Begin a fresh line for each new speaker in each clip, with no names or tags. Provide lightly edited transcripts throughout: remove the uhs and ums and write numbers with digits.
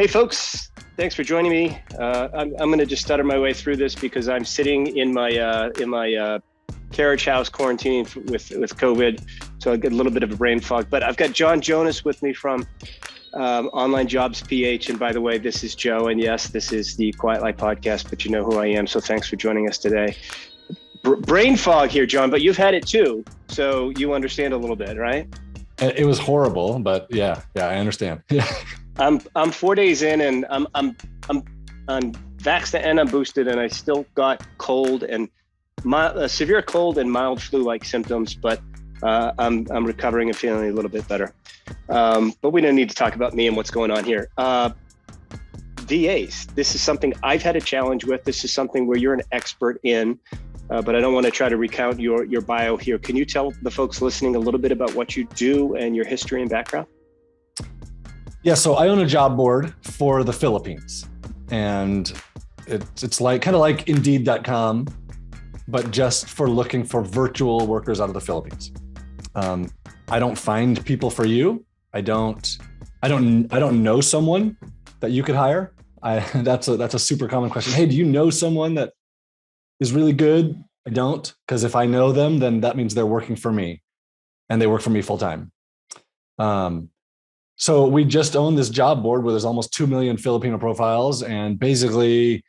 Hey folks, thanks for joining me. I'm going to just stutter my way through this because I'm sitting in my carriage house quarantining with COVID, so I get a little bit of a brain fog. But I've got Jonas with me from OnlineJobs.ph, and by the way, this is Joe, and yes, this is the Quiet Life podcast. But you know who I am, so thanks for joining us today. Brain fog here, John, but you've had it too, so you understand a little bit, right?
It was horrible, but yeah, I understand. Yeah.
I'm 4 days in, and I'm vaxxed and I'm boosted, and I still got cold and severe cold and mild flu-like symptoms, but I'm recovering and feeling a little bit better. But we don't need to talk about me and what's going on here. VAs, this is something I've had a challenge with. This is something where you're an expert in, but I don't want to try to recount your bio here. Can you tell the folks listening a little bit about what you do and your history and background?
Yeah, so I own a job board for the Philippines, and it's like kind of like Indeed.com, but just for looking for virtual workers out of the Philippines. I don't find people for you. I don't know someone that you could hire. That's a super common question. Hey, do you know someone that is really good? I don't, because if I know them, then that means they're working for me, and they work for me full time. So we just own this job board where there's almost 2 million Filipino profiles, and basically,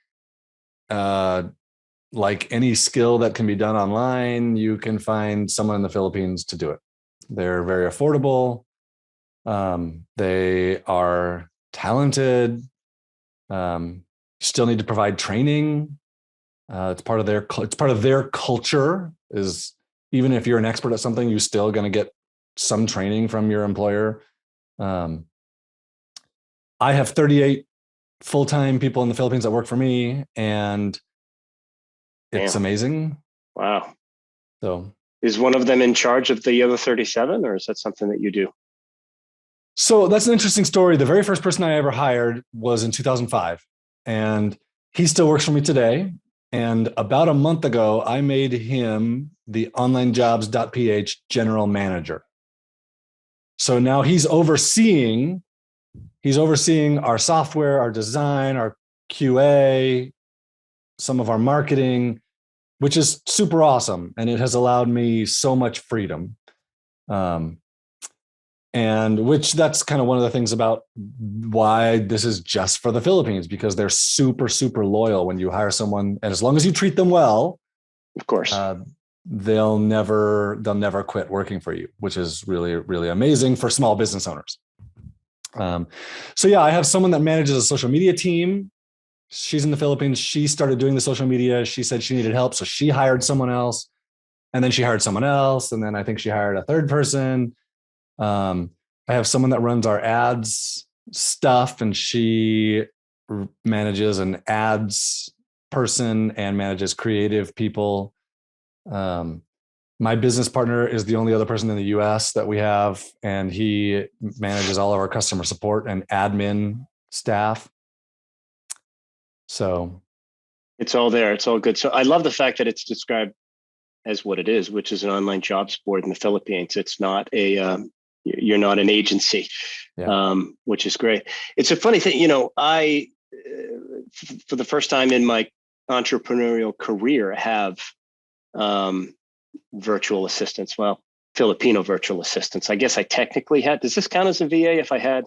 like any skill that can be done online, you can find someone in the Philippines to do it. They're very affordable. They are talented. Still need to provide training. It's part of their culture. Is even if you're an expert at something, you're still going to get some training from your employer. I have 38 full-time people in the Philippines that work for me, and it's amazing.
Wow.
So
is one of them in charge of the other 37, or is that something that you do?
So that's an interesting story. The very first person I ever hired was in 2005, and he still works for me today. And about a month ago, I made him the OnlineJobs.ph general manager. So now he's overseeing our software, our design, our QA, some of our marketing, which is super awesome. And it has allowed me so much freedom. And which that's kind of one of the things about why this is just for the Philippines, because they're super, super loyal when you hire someone. And as long as you treat them well,
of course,
they'll never quit working for you, which is really, really amazing for small business owners. So yeah, I have someone that manages a social media team. She's in the Philippines. She started doing the social media. She said she needed help, so she hired someone else, and then she hired someone else, and then I think she hired a third person. I have someone that runs our ads stuff, and she manages an ads person and manages creative people. My business partner is the only other person in the US that we have, and he manages all of our customer support and admin staff. So
it's all there. It's all good. So I love the fact that it's described as what it is, which is an online jobs board in the Philippines. It's not you're not an agency, which is great. It's a funny thing, I, for the first time in my entrepreneurial career, have virtual assistants. Well, Filipino virtual assistants. I guess I technically had. Does this count as a VA if I had?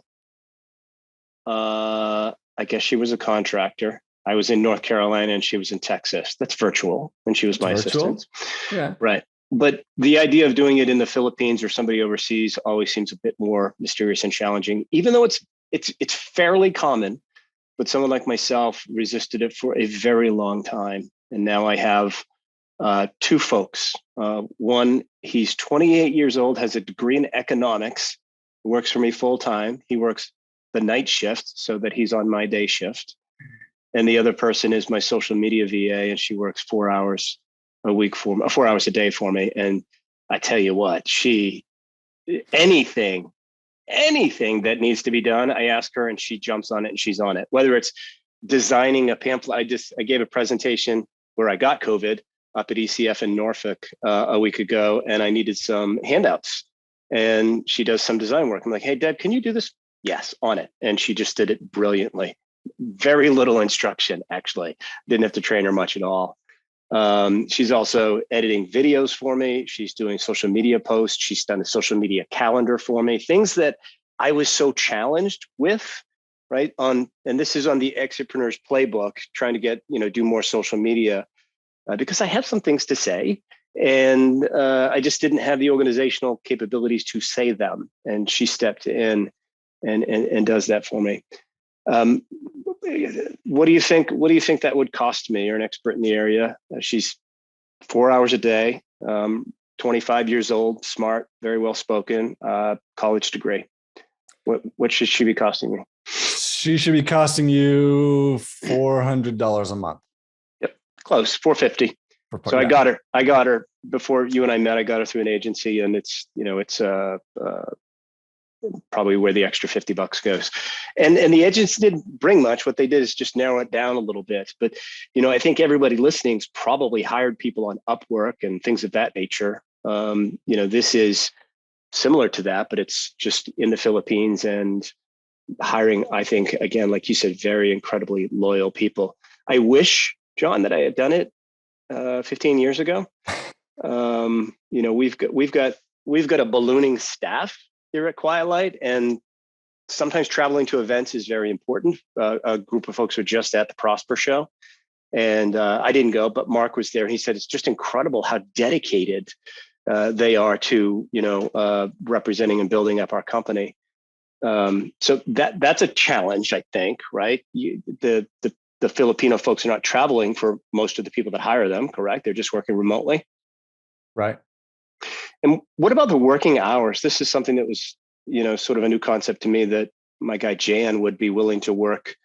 I guess she was a contractor. I was in North Carolina and she was in Texas. That's virtual, and she was my assistant.
Yeah.
Right. But the idea of doing it in the Philippines or somebody overseas always seems a bit more mysterious and challenging, even though it's fairly common. But someone like myself resisted it for a very long time. And now I have two folks. One, he's 28 years old, has a degree in economics, works for me full time. He works the night shift so that he's on my day shift. And the other person is my social media VA, and she works 4 hours a week 4 hours a day for me. And I tell you what, anything that needs to be done, I ask her and she jumps on it and she's on it. Whether it's designing a pamphlet, I gave a presentation where I got COVID up at ECF in Norfolk a week ago, and I needed some handouts, and she does some design work. I'm like, hey, Deb, can you do this Yes, on it. And she just did it brilliantly. Very little instruction, actually. Didn't have to train her much at all. She's also editing videos for me. She's doing social media posts. She's done a social media calendar for me. Things that I was so challenged with, right? And this is on the Exitpreneurs Playbook, trying to get, do more social media because I have some things to say. And I just didn't have the organizational capabilities to say them. And she stepped in and does that for me. What do you think? What do you think that would cost me? You're an expert in the area. She's 4 hours a day, 25 years old, smart, very well spoken, college degree. What should she be costing me?
She should be costing you $400 a month.
Yep, close, 450. So yeah. I got her before you and I met. I got her through an agency, and it's probably where the extra $50 goes. And the agency didn't bring much. What they did is just narrow it down a little bit. But, I think everybody listening's probably hired people on Upwork and things of that nature. This is similar to that, but it's just in the Philippines and hiring, I think, again, like you said, very incredibly loyal people. I wish, John, that I had done it 15 years ago. We've got a ballooning staff here at QuietLight, and sometimes traveling to events is very important. A group of folks were just at the Prosper show, and I didn't go, but Mark was there. He said it's just incredible how dedicated they are to representing and building up our company. So that's a challenge, I think, right? The Filipino folks are not traveling for most of the people that hire them, correct? They're just working remotely.
Right.
And what about the working hours? This is something that was, sort of a new concept to me, that my guy Jan would be willing to work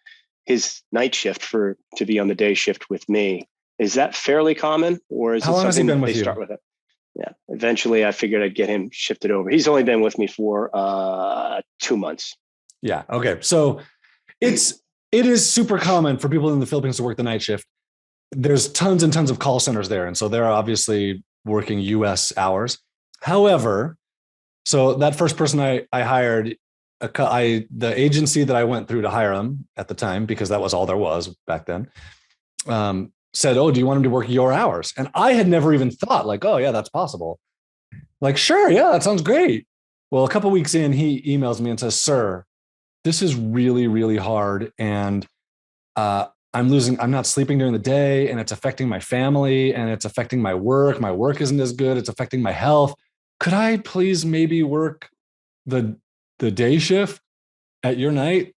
his night shift to be on the day shift with me. Is that fairly common, or is
How long has he been with you?
Start with it? Yeah. Eventually I figured I'd get him shifted over. He's only been with me for 2 months.
Yeah. Okay. So it is super common for people in the Philippines to work the night shift. There's tons and tons of call centers there. And so they're obviously working US hours. However, so that first person I hired, the agency that I went through to hire him at the time, because that was all there was back then, said, "Oh, do you want him to work your hours?" And I had never even thought like, "Oh yeah, that's possible." Like, sure. Yeah, that sounds great. Well, a couple of weeks in, he emails me and says, "Sir, this is really, really hard. And I'm not sleeping during the day, and it's affecting my family, and it's affecting my work. My work isn't as good. It's affecting my health. Could I please maybe work the day shift at your night?"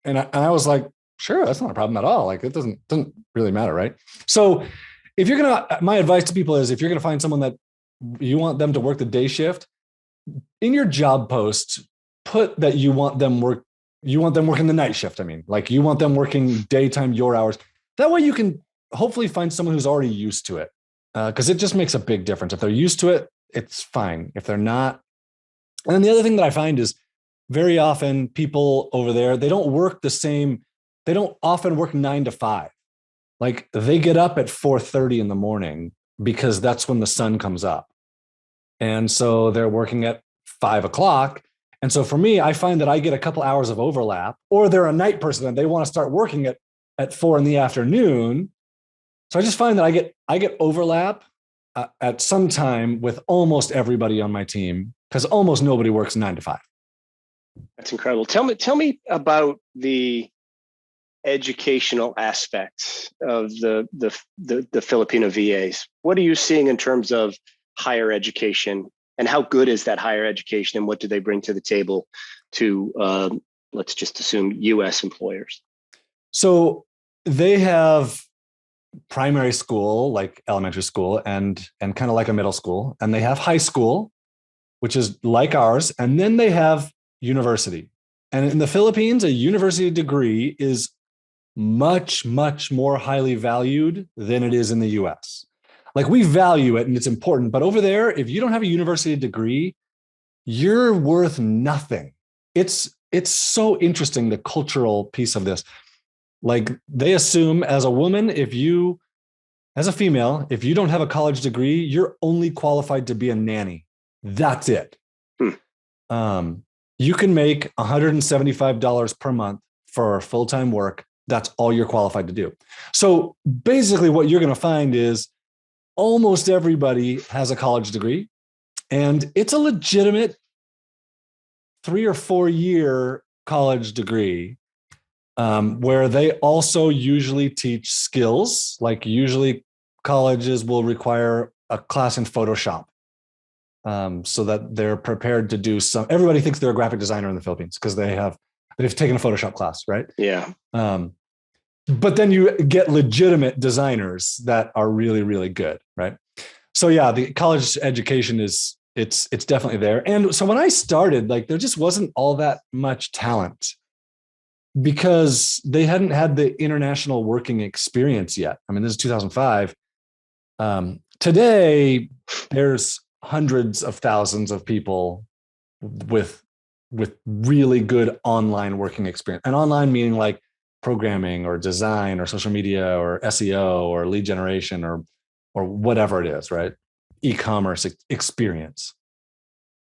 And I was like, sure, that's not a problem at all. Like, it doesn't really matter, right? So my advice to people is, if you're going to find someone that you want them to work the day shift, in your job post, put that you want them working the night shift. I mean, like, you want them working daytime, your hours. That way you can hopefully find someone who's already used to it. Because it just makes a big difference. If they're used to it, it's fine. If they're not. And then the other thing that I find is, very often people over there, they don't often work 9 to 5. Like, they get up at 4:30 in the morning because that's when the sun comes up. And so they're working at 5 o'clock. And so for me, I find that I get a couple hours of overlap, or they're a night person and they want to start working at 4 in the afternoon. So I just find that I get overlap at some time with almost everybody on my team, because almost nobody works 9 to 5.
That's incredible. Tell me about the educational aspects of the Filipino VAs. What are you seeing in terms of higher education, and how good is that higher education, and what do they bring to the table to, let's just assume, US employers? So
they have primary school, like elementary school, and kind of like a middle school. And they have high school, which is like ours. And then they have university. And in the Philippines, a university degree is much, much more highly valued than it is in the US. Like, we value it and it's important, but over there, if you don't have a university degree, you're worth nothing. It's so interesting, the cultural piece of this. Like, they assume as a woman, as a female, if you don't have a college degree, you're only qualified to be a nanny. That's it. You can make $175 per month for full-time work. That's all you're qualified to do. So basically what you're going to find is almost everybody has a college degree, and it's a legitimate 3 or 4 year college degree, where they also usually teach skills. Like usually colleges will require a class in Photoshop, so that they're prepared to do some. Everybody thinks they're a graphic designer in the Philippines because they've taken a Photoshop class, right?
Yeah.
But then you get legitimate designers that are really, really good, right? So yeah, the college education it's definitely there. And so when I started, like there just wasn't all that much talent because they hadn't had the international working experience yet. I mean, this is 2005. Today, there's hundreds of thousands of people with really good online working experience. And online meaning like programming or design or social media or SEO or lead generation or whatever it is, right? E-commerce experience.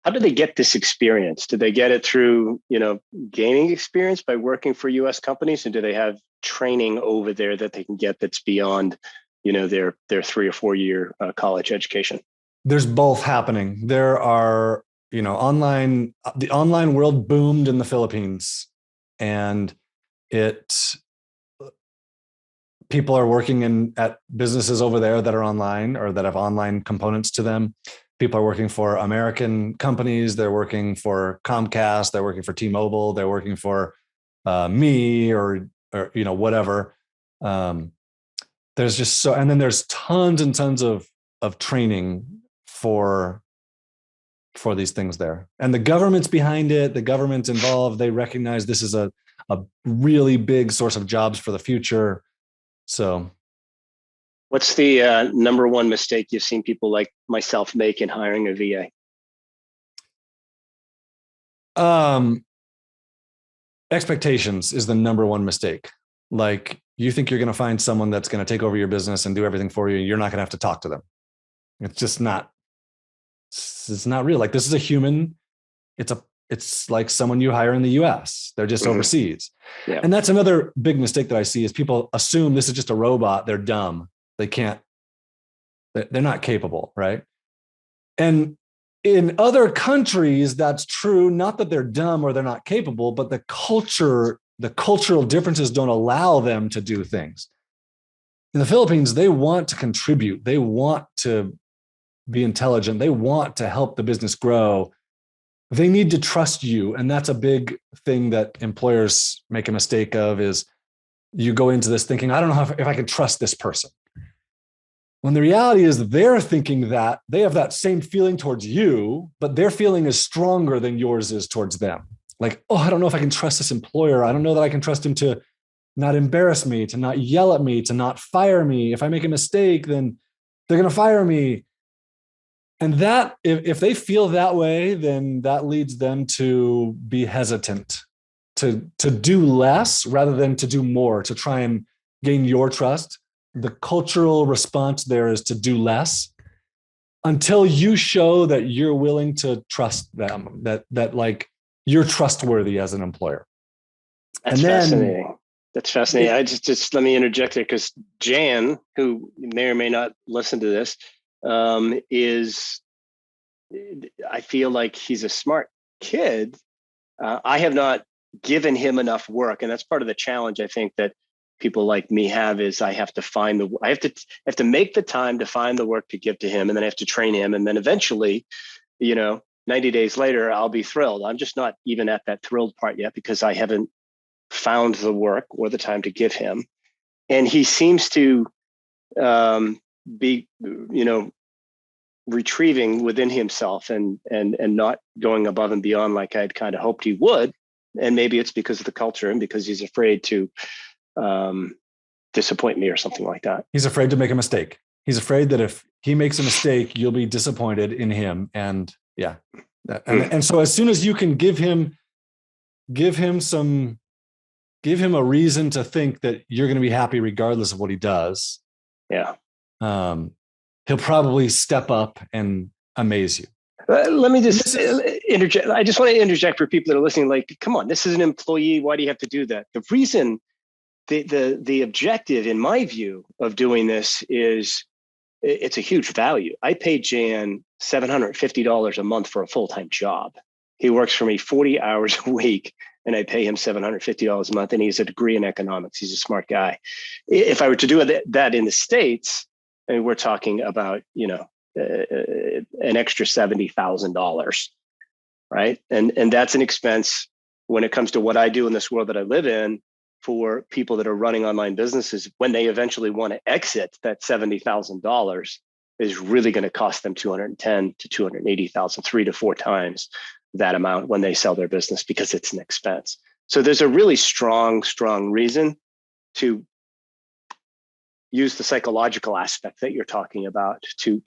How do they get this experience? Do they get it through, gaining experience by working for US companies? And do they have training over there that they can get that's beyond, their 3 or 4 year college education?
There's both happening. There are, the online world boomed in the Philippines, and people are working at businesses over there that are online or that have online components to them. People are working for American companies. They're working for Comcast. They're working for T-Mobile. They're working for me or whatever. There's just so, and then there's tons and tons of training for these things there. And the government's behind it. The government's involved. They recognize this is a really big source of jobs for the future. So
what's the number one mistake you've seen people like myself make in hiring a VA?
Expectations is the number one mistake. Like you think you're going to find someone that's going to take over your business and do everything for you. You're not going to have to talk to them. It's just not. It's not real. Like this is a human. It's like someone you hire in the US. They're just overseas. Yeah. And that's another big mistake that I see is people assume this is just a robot. They're dumb. They're not capable, right? And in other countries, that's true. Not that they're dumb or they're not capable, but the cultural differences don't allow them to do things. In the Philippines, they want to contribute. They want to be intelligent. They want to help the business grow. They need to trust you. And that's a big thing that employers make a mistake of is you go into this thinking, I don't know if I can trust this person. When the reality is they're thinking that they have that same feeling towards you, but their feeling is stronger than yours is towards them. Like, oh, I don't know if I can trust this employer. I don't know that I can trust him to not embarrass me, to not yell at me, to not fire me. If I make a mistake, then they're going to fire me. And that, if they feel that way, then that leads them to be hesitant, to do less rather than to do more, to try and gain your trust. The cultural response there is to do less until you show that you're willing to trust them, that like you're trustworthy as an employer.
That's fascinating. That's fascinating. I just let me interject there because Jan, who may or may not listen to this, I feel like he's a smart kid. I have not given him enough work, and that's part of the challenge I think that people like me have is I have to make the time to find the work to give to him, and then I have to train him, and then eventually, 90 days later, I'll be thrilled. I'm just not even at that thrilled part yet because I haven't found the work or the time to give him, and he seems to be, retrieving within himself and not going above and beyond like I'd kind of hoped he would. And maybe it's because of the culture and because he's afraid to disappoint me or something like that.
He's afraid to make a mistake. He's afraid that if he makes a mistake, you'll be disappointed in him. And yeah. And so as soon as you can give him a reason to think that you're going to be happy regardless of what he does.
Yeah.
He'll probably step up and amaze you.
Let me just
This is
interject. I just want to interject for people that are listening. Like, come on, this is an employee. Why do you have to do that? The reason, the objective, in my view, of doing this is it's a huge value. I pay Jan $750 a month for a full-time job. He works for me 40 hours a week, and I pay him $750 a month. And he has a degree in economics. He's a smart guy. If I were to do that in the States, and we're talking about, an extra $70,000, right? And that's an expense when it comes to what I do in this world that I live in for people that are running online businesses. When they eventually want to exit, that $70,000 is really going to cost them $210,000 to $280,000, 3 to 4 times that amount when they sell their business, because it's an expense. So there's a really strong reason to use the psychological aspect that you're talking about to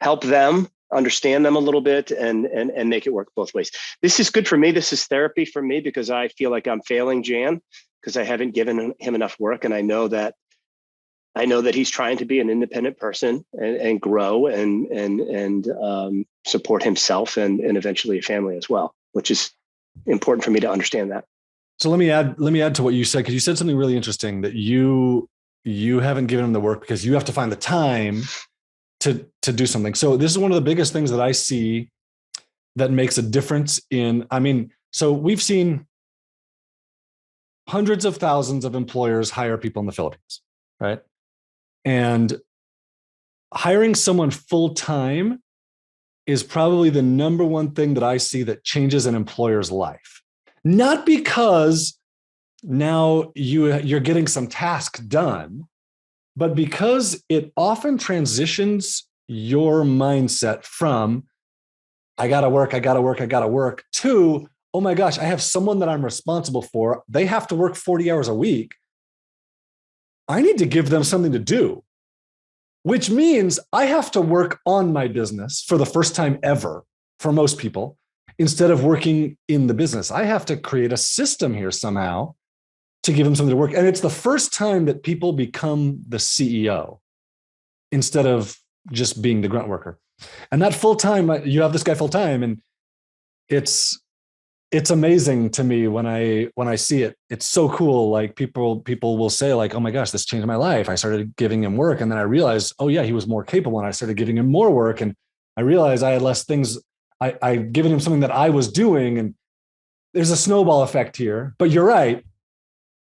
help them understand them a little bit and make it work both ways. This is good for me. This is therapy for me, because I feel like I'm failing Jan because I haven't given him enough work. And I know that he's trying to be an independent person and grow and support himself and eventually a family as well, which is important for me to understand that.
So let me add to what you said, because you said something really interesting, that you haven't given him the work because you have to find the time to do something. So this is one of the biggest things that I see that makes a difference so we've seen hundreds of thousands of employers hire people in the Philippines, right? And hiring someone full-time is probably the number one thing that I see that changes an employer's life. Not because now you're getting some task done, but because it often transitions your mindset from, I gotta work, to, oh my gosh, I have someone that I'm responsible for. They have to work 40 hours a week. I need to give them something to do, which means I have to work on my business for the first time ever for most people, instead of working in the business. I have to create a system here somehow to give them something to work. And it's the first time that people become the CEO instead of just being the grunt worker. And that full-time, you have this guy full-time, and it's amazing to me when I see it. It's so cool. Like people will say like, oh my gosh, this changed my life. I started giving him work. And then I realized, oh yeah, he was more capable. And I started giving him more work. And I realized I had less things. I'd given him something that I was doing. And there's a snowball effect here. But you're right.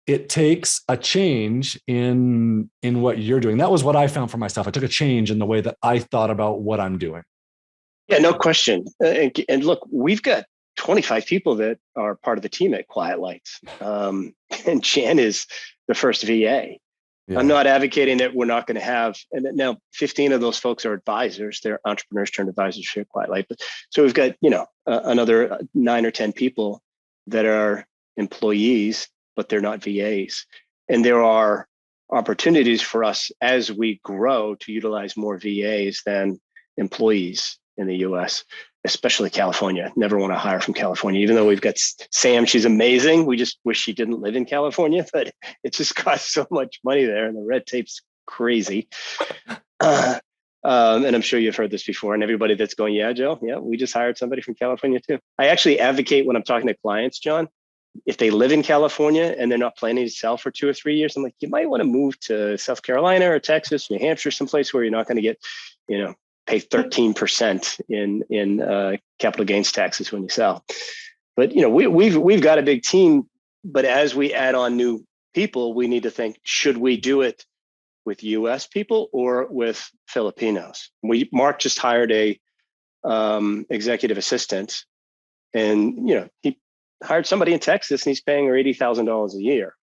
It takes a change in what you're doing. That was what I found for myself. I took a change in the way that I thought about what I'm doing.
Yeah, no question. And look, we've got 25 people that are part of the team at Quiet Lights. And Jan is the first VA. Yeah. I'm not advocating that we're not going to have, and now 15 of those folks are advisors. They're entrepreneurs turned advisors for Quiet Light. So we've got, another 9 or 10 people that are employees, but they're not VAs. And there are opportunities for us as we grow to utilize more VAs than employees in the US, especially California. Never want to hire from California, even though we've got Sam. She's amazing. We just wish she didn't live in California, but it just costs so much money there, and the red tape's crazy. And I'm sure you've heard this before. And everybody that's going, yeah, Joe, yeah, we just hired somebody from California too. I actually advocate when I'm talking to clients, John, if they live in California and they're not planning to sell for 2 or 3 years, I'm like, you might want to move to South Carolina or Texas, New Hampshire, someplace where you're not going to get, pay 13% in capital gains taxes when you sell. But we've got a big team, but as we add on new people, we need to think, should we do it with US people or with Filipinos? Mark just hired a executive assistant, and he hired somebody in Texas and he's paying her $80,000 a year.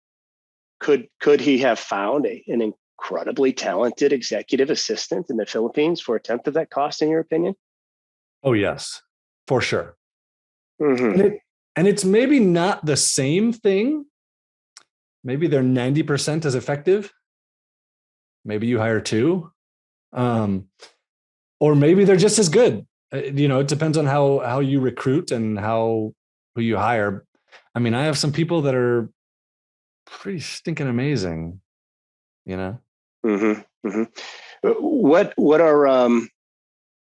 Could he have found an incredibly talented executive assistant in the Philippines for a tenth of that cost, in your opinion?
Oh, yes, for sure.
Mm-hmm.
And it's maybe not the same thing. Maybe they're 90% as effective. Maybe you hire 2. Or maybe they're just as good. It depends on how you recruit and who you hire. I mean, I have some people that are pretty stinking amazing,
Mm-hmm. Mm-hmm. What are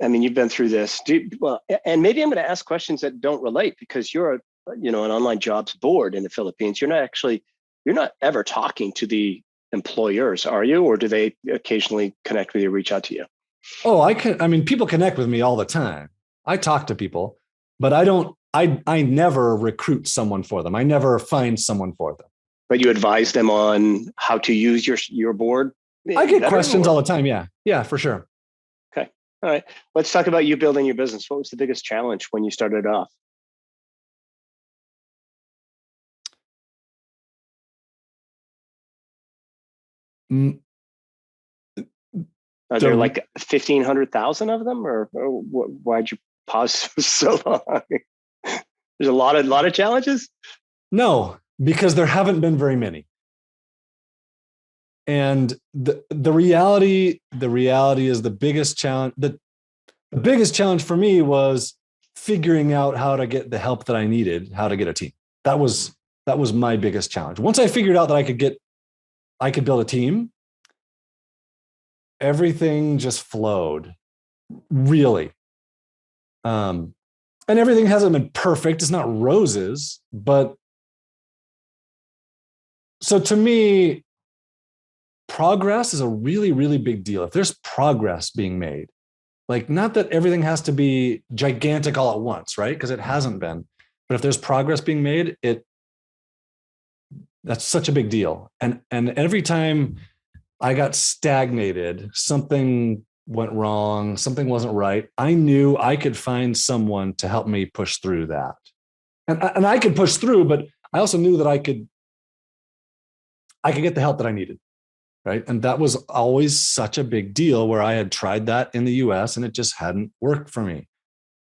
I mean, you've been through this. Well, and maybe I'm going to ask questions that don't relate because you're an online jobs board in the Philippines. You're not ever talking to the employers, are you? Or do they occasionally connect with you, reach out to you?
Oh, people connect with me all the time. I talk to people, but I never recruit someone for them. I never find someone for them.
But you advise them on how to use your board?
I get questions all the time. Yeah. Yeah, for sure.
Okay. All right. Let's talk about you building your business. What was the biggest challenge when you started off? Are there like 1,500,000 of them, or why'd you pause so long? There's a lot of challenges.
No, because there haven't been very many. And the reality is the biggest challenge. The biggest challenge for me was figuring out how to get the help that I needed, how to get a team. That was my biggest challenge. Once I figured out that I could build a team, everything just flowed, really. And everything hasn't been perfect. It's not roses, but so to me, progress is a really, really big deal. If there's progress being made, like not that everything has to be gigantic all at once, right? Because it hasn't been. But if there's progress being made, that's such a big deal. And every time I got stagnated, something went wrong, something wasn't right, I knew I could find someone to help me push through that. And I could push through, but I also knew that I could get the help that I needed. Right. And that was always such a big deal where I had tried that in the US and it just hadn't worked for me.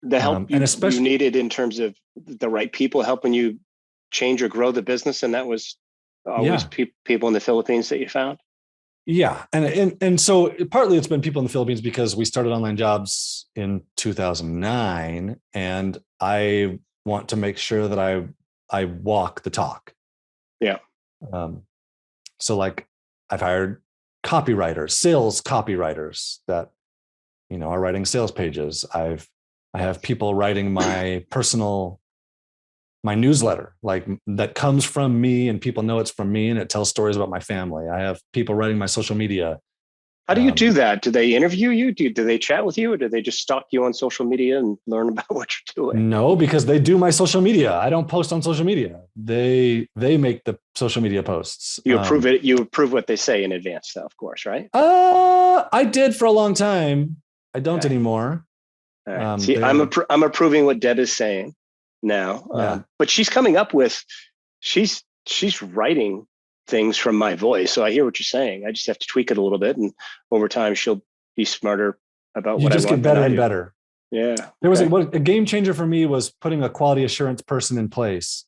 The help you needed in terms of the right people helping you change or grow the business. And that was always people in the Philippines that you found?
Yeah. And so partly it's been people in the Philippines because we started Online Jobs in 2009 and I want to make sure that I walk the talk.
Yeah.
So like I've hired copywriters, sales copywriters that, are writing sales pages. I have people writing my newsletter, like that comes from me and people know it's from me and it tells stories about my family. I have people writing my social media.
How do you do that? Do they interview you? Do they chat with you, or do they just stalk you on social media and learn about what you're doing?
No, because they do my social media. I don't post on social media. They make the social media posts.
You approve it. You approve what they say in advance, though, of course, right?
I did for a long time. I don't anymore.
Right. See, I'm approving what Deb is saying now, but she's coming up with, she's writing things from my voice. So I hear what you're saying. I just have to tweak it a little bit. And over time, she'll be smarter about what I want. You just
get better and better.
Yeah.
There was a game changer for me was putting a quality assurance person in place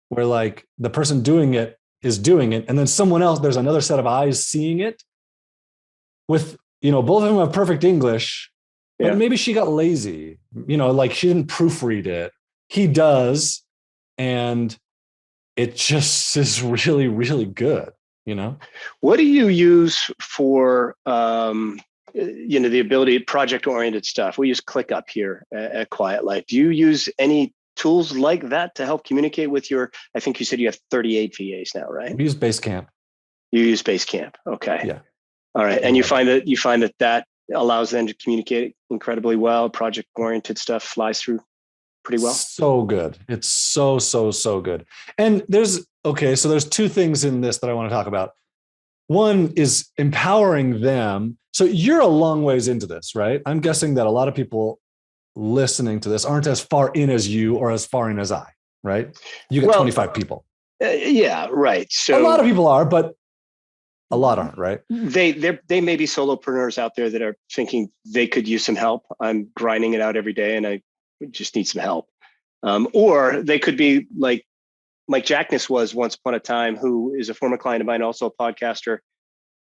where like the person doing it is doing it. And then someone else, there's another set of eyes seeing it with, both of them have perfect English, but maybe she got lazy, like she didn't proofread it. He does. And it just is really, really good, What
do you use for, the ability, project-oriented stuff? We use ClickUp here at Quiet Life. Do you use any tools like that to help communicate with I think you said you have 38 VAs now, right?
We use Basecamp.
You use Basecamp. Okay.
Yeah.
All right. And you find that allows them to communicate incredibly well. Project-oriented stuff flies through pretty well.
So good. It's so good. And there's two things in this that I want to talk about. One is empowering them. So you're a long ways into this, right? I'm guessing that a lot of people listening to this aren't as far in as you or as far in as I, right? You got 25 people.
Yeah, right. So
a lot of people are, but a lot aren't, right?
They may be solopreneurs out there that are thinking they could use some help. I'm grinding it out every day and I just need some help. Or they could be like Mike Jackness was once upon a time, who is a former client of mine, also a podcaster.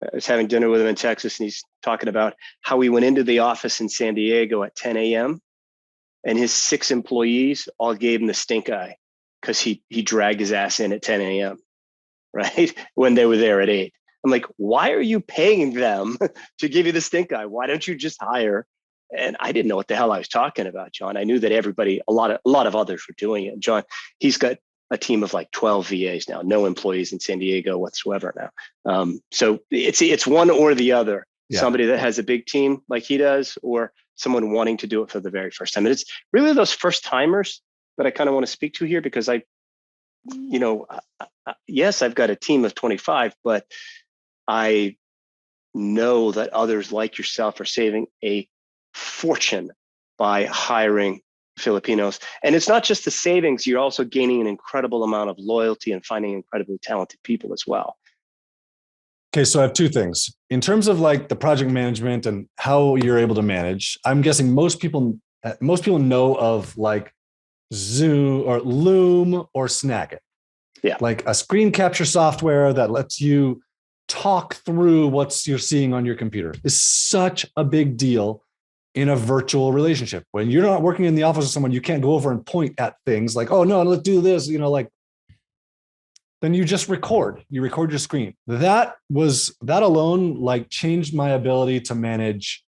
I was having dinner with him in Texas and he's talking about how he went into the office in San Diego at 10 a.m. and his 6 employees all gave him the stink eye because he dragged his ass in at 10 a.m. right? When they were there at 8. I'm like, why are you paying them to give you the stink eye? Why don't you just hire And I didn't know what the hell I was talking about, John. I knew that everybody, a lot of others were doing it. John, he's got a team of like 12 VAs now, no employees in San Diego whatsoever now. So it's one or the other. Yeah. Somebody that has a big team like he does, or someone wanting to do it for the very first time. And it's really those first timers that I kind of want to speak to here, because yes, I've got a team of 25, but I know that others like yourself are saving a fortune by hiring Filipinos. And it's not just the savings, you're also gaining an incredible amount of loyalty and finding incredibly talented people as well.
Okay, so I have two things. In terms of like the project management and how you're able to manage, I'm guessing most people know of like Zoom or Loom or Snagit.
Yeah.
Like a screen capture software that lets you talk through what you're seeing on your computer is such a big deal in a virtual relationship. When you're not working in the office with someone, you can't go over and point at things like, oh no, let's do this, then you just record your screen. That alone like changed my ability to manage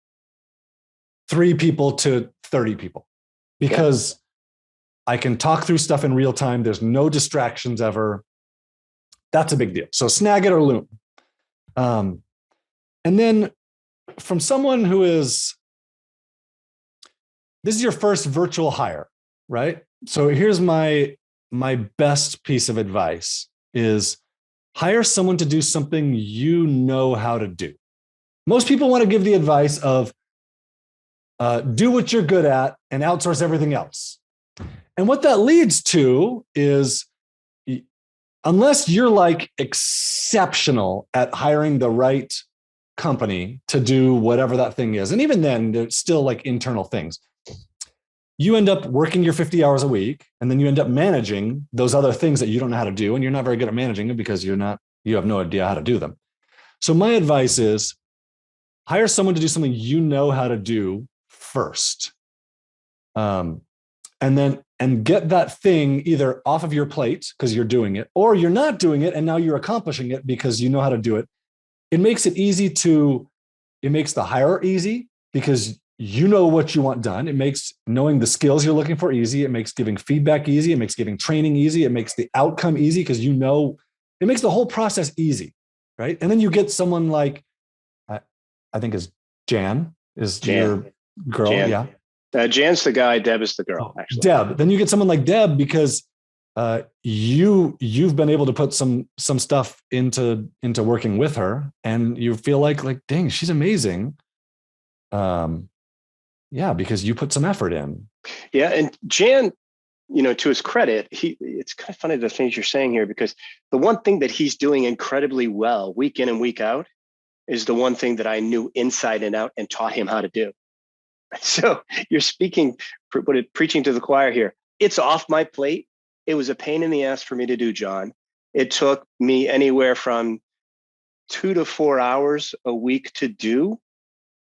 3 people to 30 people, because I can talk through stuff in real time. There's no distractions ever. That's a big deal. So Snagit or Loom. And then from someone who this is your first virtual hire, right? So here's my best piece of advice is hire someone to do something you know how to do. Most people want to give the advice of do what you're good at and outsource everything else. And what that leads to is, unless you're like exceptional at hiring the right company to do whatever that thing is, and even then, there's still like internal things, you end up working your 50 hours a week, and then you end up managing those other things that you don't know how to do, and you're not very good at managing them because you have no idea how to do them. So my advice is hire someone to do something you know how to do first. And get that thing either off of your plate because you're doing it, or you're not doing it and now you're accomplishing it because you know how to do it. It makes it makes the hire easy because you know what you want done. It makes knowing the skills you're looking for easy. It makes giving feedback easy. It makes giving training easy. It makes the outcome easy because it makes the whole process easy, right? And then you get someone like, I think Jan is your girl.
Jan.
Yeah.
Jan's the guy, Deb is the girl, actually.
Deb. Then you get someone like Deb because you've been able to put some stuff into working with her, and you feel like dang, she's amazing. Because you put some effort in.
Yeah, and Jan, to his credit, it's kind of funny the things you're saying here, because the one thing that he's doing incredibly well week in and week out is the one thing that I knew inside and out and taught him how to do. So you're preaching to the choir here. It's off my plate. It was a pain in the ass for me to do, John. It took me anywhere from 2 to 4 hours a week to do,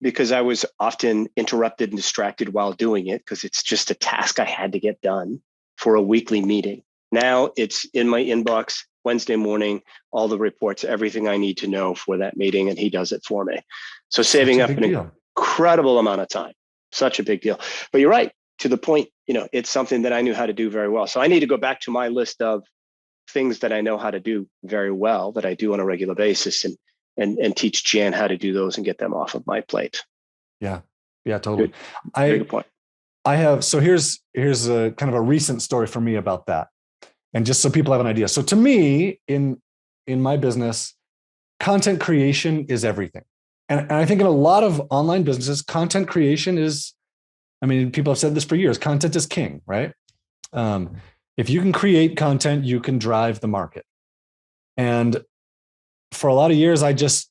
because I was often interrupted and distracted while doing it, because it's just a task I had to get done for a weekly meeting. Now it's in my inbox Wednesday morning, all the reports, everything I need to know for that meeting, and he does it for me. So saving up an incredible amount of time. Such a big deal. But you're right, to the point, it's something that I knew how to do very well. So I need to go back to my list of things that I know how to do very well, that I do on a regular basis, and teach Jan how to do those and get them off of my plate.
Yeah, totally.
Good point.
So here's a kind of a recent story for me about that. And just so people have an idea. So to me, in my business, content creation is everything. And I think in a lot of online businesses, content creation people have said this for years, content is king, right? If you can create content, you can drive the market. And for a lot of years, I just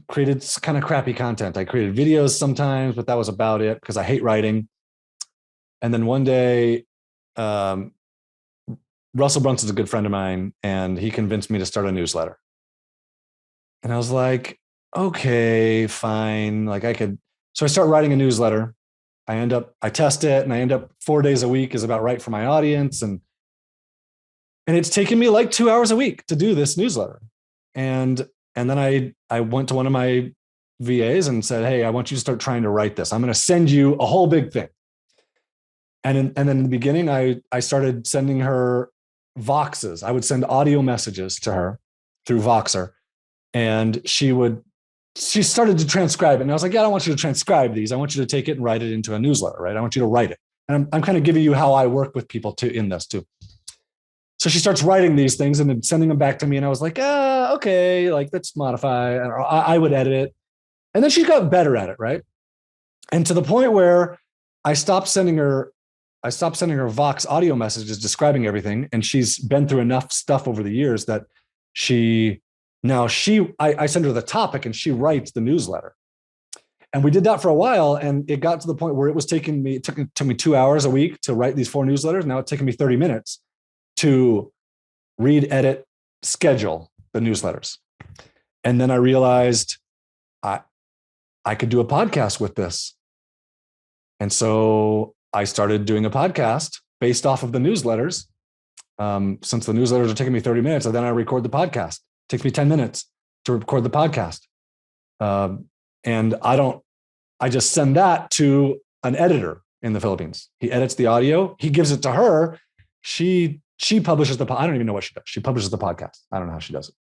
created kind of crappy content. I created videos sometimes, but that was about it because I hate writing. And then one day, Russell Brunson's a good friend of mine, and he convinced me to start a newsletter. And I was like, okay, fine. So I start writing a newsletter. I test it, and I end up 4 days a week is about right for my audience. And it's taken me like 2 hours a week to do this newsletter. And then I went to one of my VAs and said, hey, I want you to start trying to write this. I'm going to send you a whole big thing. And then in the beginning, I started sending her Voxes. I would send audio messages to her through Voxer, and she started to transcribe it. And I was like, yeah, I don't want you to transcribe these. I want you to take it and write it into a newsletter, right? I want you to write it. And I'm kind of giving you how I work with people too in this too. So she starts writing these things and then sending them back to me. And I was like, okay, like let's modify. I would edit it. And then she got better at it, right? And to the point where I stopped sending her Vox audio messages describing everything. And she's been through enough stuff over the years that I send her the topic and she writes the newsletter. And we did that for a while. And it got to the point where it took me 2 hours a week to write these 4 newsletters. Now it's taking me 30 minutes to read, edit, schedule the newsletters. And then I realized I could do a podcast with this. And so I started doing a podcast based off of the newsletters. Since the newsletters are taking me 30 minutes, and then I record the podcast. It takes me 10 minutes to record the podcast. And I just send that to an editor in the Philippines. He edits the audio. He gives it to her. She publishes I don't even know what she does. She publishes the podcast. I don't know how she does it.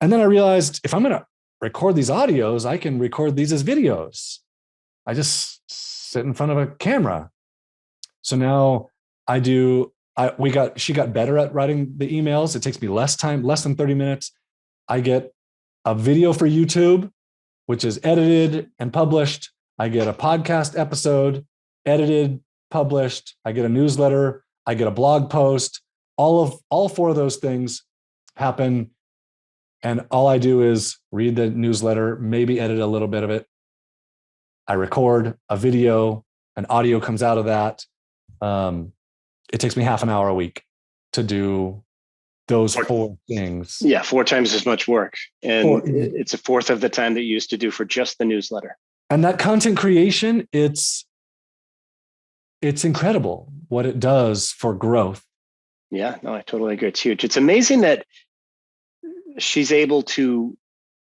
And then I realized if I'm going to record these audios, I can record these as videos. I just sit in front of a camera. So now she got better at writing the emails. It takes me less time, less than 30 minutes. I get a video for YouTube, which is edited and published. I get a podcast episode, edited, published. I get a newsletter. I get a blog post. All 4 of those things happen. And all I do is read the newsletter, maybe edit a little bit of it. I record a video, an audio comes out of that. It takes me half an hour a week to do those 4 things.
Yeah, 4 times as much work. And it's a fourth of the time that you used to do for just the newsletter.
And that content creation, it's incredible what it does for growth.
Yeah, no, I totally agree. It's huge. It's amazing that she's able to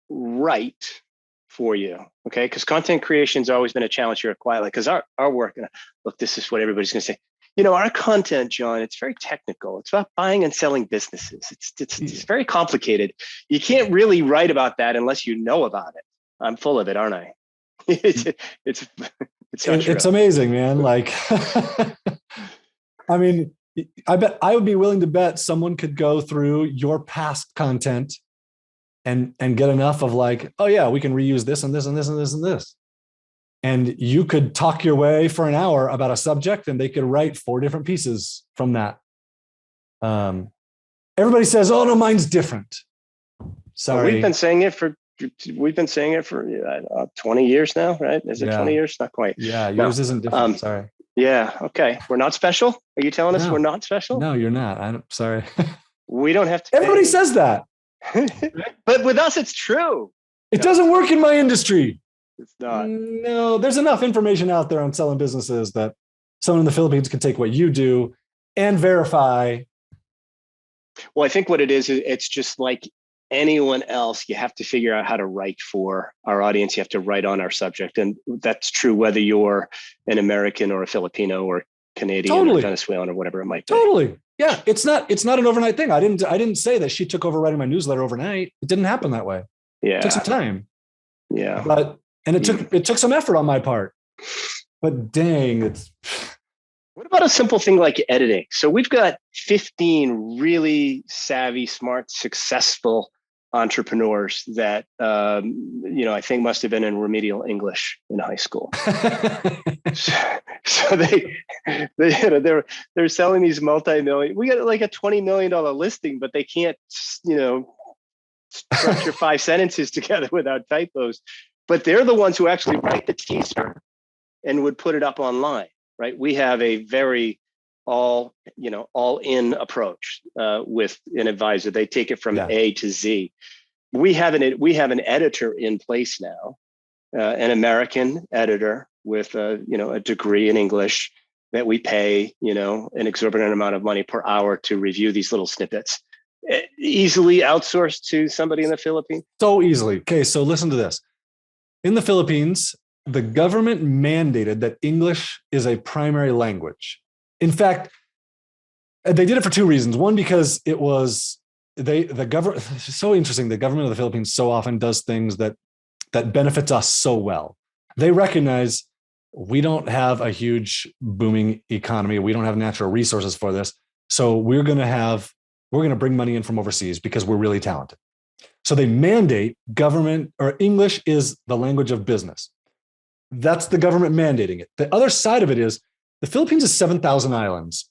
write for you. Okay. Because content creation has always been a challenge here at Quietly. Because our work, look, this is what everybody's going to say. Our content, John, it's very technical. It's about buying and selling businesses. It's very complicated. You can't really write about that unless you know about it. I'm full of it, aren't I?
It's amazing, man. Like, I mean, I bet I would be willing to bet someone could go through your past content and get enough of like, oh yeah, we can reuse this and this and this and this and this. And you could talk your way for an hour about a subject and they could write 4 different pieces from that. Everybody says, oh no, mine's different. Sorry.
Well, we've been saying it for 20 years now, right? Is it 20 years? Not quite.
Yeah, yours isn't different. Sorry.
Yeah. Okay. We're not special. Are you telling us we're not special?
No, you're not. I'm sorry.
We don't have to.
Everybody says that.
But with us, it's true.
It doesn't work in my industry.
It's not.
No, there's enough information out there on selling businesses that someone in the Philippines can take what you do and verify.
Well, I think what it is it's just like anyone else. You have to figure out how to write for our audience. You have to write on our subject. And that's true whether you're an American or a Filipino or Canadian or Venezuelan or whatever it might be.
Totally. Yeah. It's not an overnight thing. I didn't say that she took over writing my newsletter overnight. It didn't happen that way.
Yeah.
It took some time.
Yeah.
And it took some effort on my part. But dang,
what about a simple thing like editing? So we've got 15 really savvy, smart, successful entrepreneurs that I think must have been in remedial English in high school. So they're selling these multi-million. We got like a $20 million listing, but they can't structure 5 sentences together without typos. But they're the ones who actually write the teaser and would put it up online, right? We have a very all in approach with an advisor. They take it from A to Z. We have an editor in place now, an American editor with a degree in English that we pay an exorbitant amount of money per hour to review these little snippets. Easily outsourced to somebody in the Philippines.
So easily. Okay, so listen to this. in the Philippines, the government mandated that English is a primary language. In fact, they did it for two reasons. One, because it was the government. It's so interesting. The government of the Philippines so often does things that benefits us so well. They recognize we don't have a huge booming economy. We don't have natural resources for this. So we're going to bring money in from overseas because we're really talented. So they mandate government, or English is the language of business. That's the government mandating it. The other side of it is the Philippines is 7,000 islands.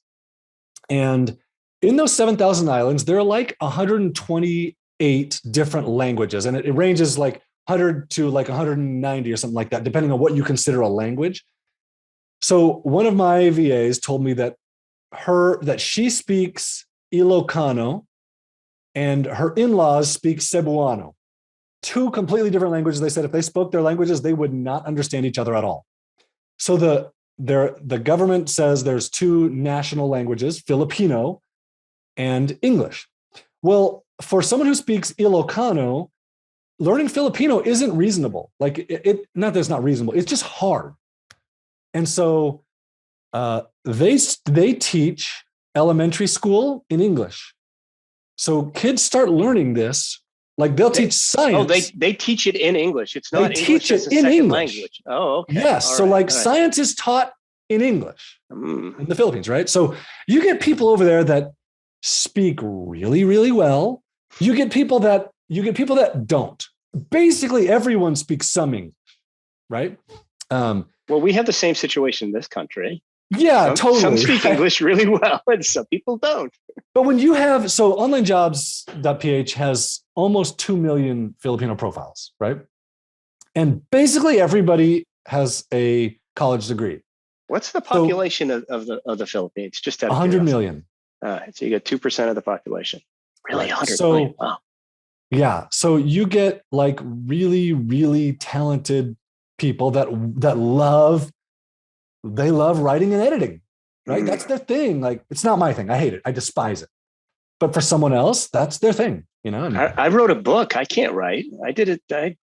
And in those 7,000 islands, there are like 128 different languages. And it ranges like 100 to like 190 or something like that, depending on what you consider a language. So one of my VAs told me that she speaks Ilocano and her in-laws speak Cebuano. Two completely different languages. They said if they spoke their languages, they would not understand each other at all. So the government says there's two national languages, Filipino and English. Well, for someone who speaks Ilocano, learning Filipino isn't reasonable. Like not that it's not reasonable, it's just hard. And so they teach elementary school in English. So kids start learning this. Like they'll teach science.
Oh, they teach it in English. It's not
they
English
teach it
as a
in
second
English.
language. Oh, okay.
Yes. So science is taught in English in the Philippines, right? So you get people over there that speak really, really well. You get people that don't. Basically, everyone speaks some English, right?
Well, we have the same situation in this country.
Yeah, totally.
Some speak English really well, and some people don't.
But when you have, OnlineJobs.ph has almost 2 million Filipino profiles, right? And basically everybody has a college degree.
What's the population of the Philippines? Just out of
100 million.
So you get 2% of the population. Really, 100
so,
million. Wow.
Yeah. So you get like really, really talented people that love writing and editing, right? That's their thing. Like, it's not my thing. I hate it. I despise it. But for someone else, that's their thing, you know?
I wrote a book. I can't write. I did it. I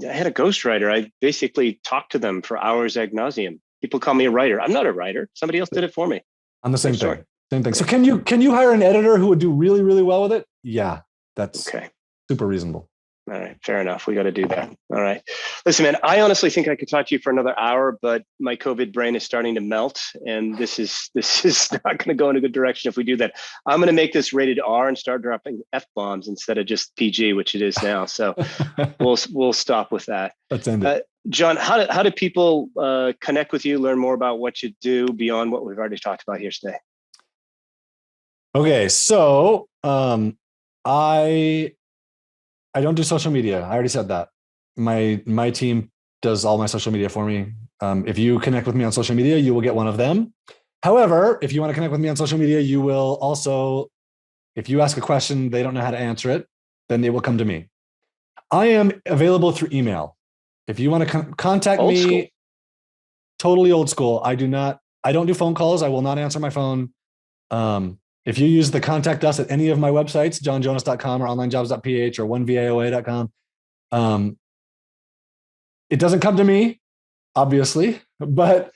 had a ghostwriter. I basically talked to them for hours ad nauseum. People call me a writer. I'm not a writer. Somebody else did it for me.
I'm the same thing. Same thing. So can you hire an editor who would do really, really well with it? Yeah, that's
okay.
Super reasonable.
All right. Fair enough. We got to do that. All right. Listen, man, I honestly think I could talk to you for another hour, but my COVID brain is starting to melt, and this is not going to go in a good direction if we do that. I'm going to make this rated R and start dropping F-bombs instead of just PG, which it is now. So we'll stop with that.
Let's end it.
John, how do people connect with you, learn more about what you do beyond what we've already talked about here today?
Okay. So I don't do social media. I already said that. My team does all my social media for me. If you connect with me on social media, you will get one of them. However, if you want to connect with me on social media, you will also, if you ask a question, they don't know how to answer it, then they will come to me. I am available through email. If you want to contact me, totally old school. I don't do phone calls. I will not answer my phone. If you use the contact us at any of my websites, johnjonas.com or onlinejobs.ph or onevaoa.com, it doesn't come to me, obviously, but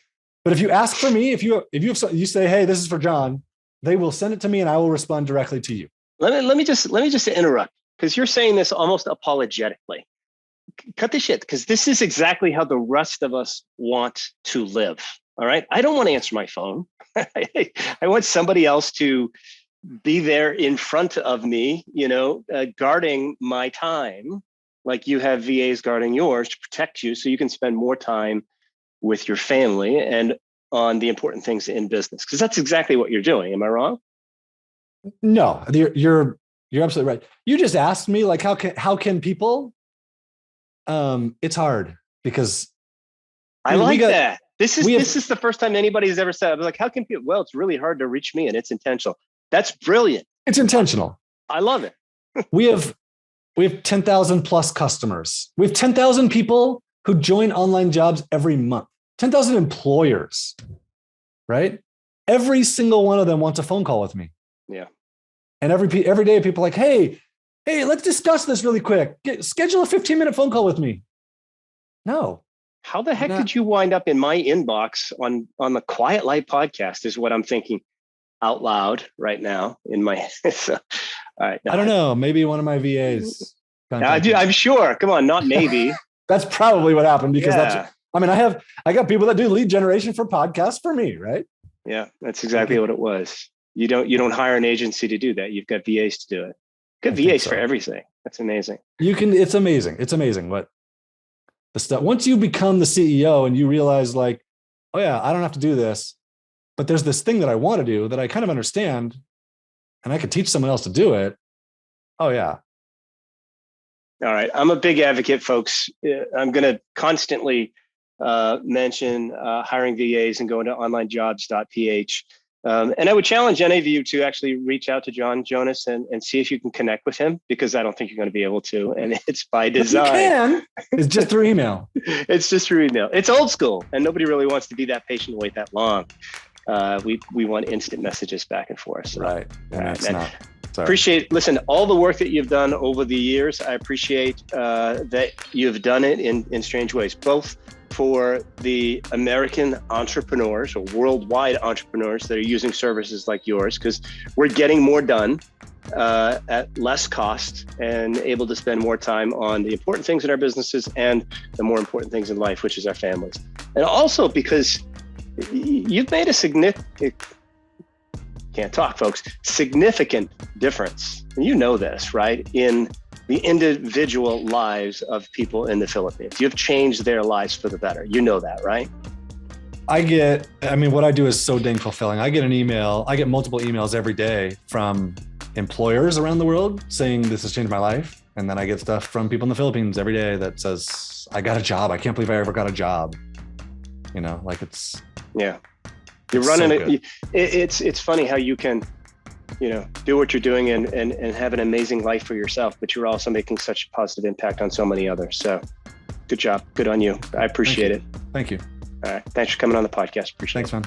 if you ask for me, if you say, hey, this is for John, they will send it to me and I will respond directly to you.
Let me just interrupt, because you're saying this almost apologetically. Cut the shit, because this is exactly how the rest of us want to live. All right. I don't want to answer my phone. I want somebody else to be there in front of me, guarding my time, like you have VAs guarding yours to protect you so you can spend more time with your family and on the important things in business. Because that's exactly what you're doing. Am I wrong?
No, you're absolutely right. You just asked me, like, how can people? It's hard because
I like that. This is the first time anybody's ever said, I was like, how can people? Well, it's really hard to reach me and it's intentional. That's brilliant.
It's intentional.
I love it.
We have 10,000 plus customers. We have 10,000 people who join online jobs every month. 10,000 employers, right? Every single one of them wants a phone call with me.
Yeah.
And every day people are like, hey, let's discuss this really quick. Schedule a 15-minute phone call with me. No.
How the heck did you wind up in my inbox on the Quiet Life podcast is what I'm thinking out loud right now in my so, all right. No,
I don't know. Maybe one of my VAs.
I'm sure. Come on, not maybe.
That's probably what happened because I got people that do lead generation for podcasts for me, right?
Yeah, that's exactly what it was. You don't hire an agency to do that. You've got VAs to do it. Good VAs for everything. That's amazing. It's
amazing. It's amazing what the stuff. Once you become the CEO and you realize like, oh yeah, I don't have to do this, but there's this thing that I want to do that I kind of understand and I could teach someone else to do it. Oh yeah.
All right. I'm a big advocate, folks. I'm going to constantly mention hiring VAs and going to OnlineJobs.ph. And I would challenge any of you to actually reach out to Jonas, and see if you can connect with him, because I don't think you're going to be able to. And it's by design.
You can. It's just through email.
It's just through email. It's old school, and nobody really wants to be that patient and wait that long. We want instant messages back and forth. So.
Right. And it's not.
Sorry. Listen, all the work that you've done over the years. I appreciate that you've done it in strange ways, both for the American entrepreneurs or worldwide entrepreneurs that are using services like yours, because we're getting more done at less cost and able to spend more time on the important things in our businesses and the more important things in life, which is our families. And also because you've made a significant difference. And you know this, right? In the individual lives of people in the Philippines. You've changed their lives for the better. You know that, right?
What I do is so dang fulfilling. I get multiple emails every day from employers around the world saying this has changed my life. And then I get stuff from people in the Philippines every day that says, I got a job. I can't believe I ever got a job. It's.
Yeah. You're running it. It's funny how you can, do what you're doing and have an amazing life for yourself, but you're also making such a positive impact on so many others. So good job. Good on you. I appreciate it.
Thank you.
All right. Thanks for coming on the podcast. Appreciate it.
Thanks, man.